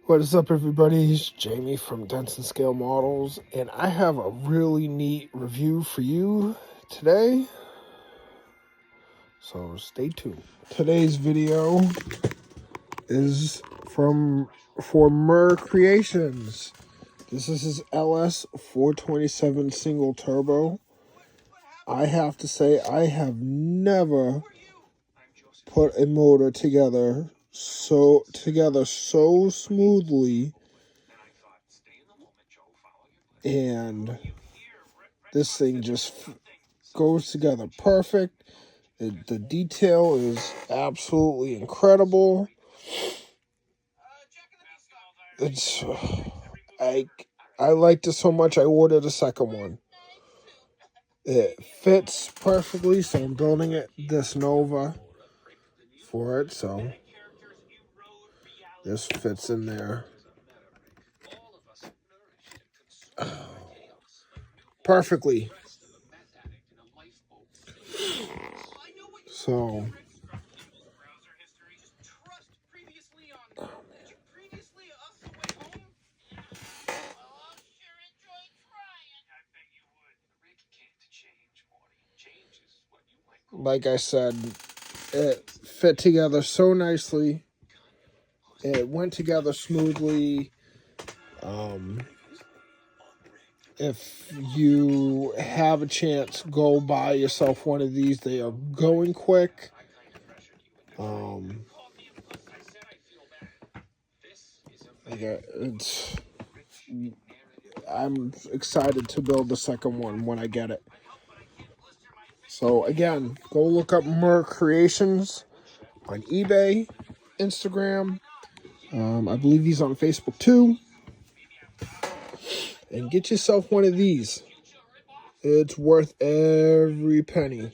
What is up, everybody? It's Jamie from Denson Scale Models, and I have a really neat review for you today, so stay tuned. Today's video is for Mur Creations. This is his LS 427 single turbo. I have to say, I have never put a motor together so smoothly, and this thing just goes together perfect. The detail is absolutely incredible. It's I liked it so much I ordered a second one. It fits perfectly, so I'm building this Nova for it, so this fits in there perfectly. So like I said, it fit together so nicely. It went together smoothly. If you have a chance, go buy yourself one of these. They are going quick. I'm excited to build the second one when I get it. So again, go look up Mur Creations on eBay, Instagram. I believe he's on Facebook too. And get yourself one of these. It's worth every penny.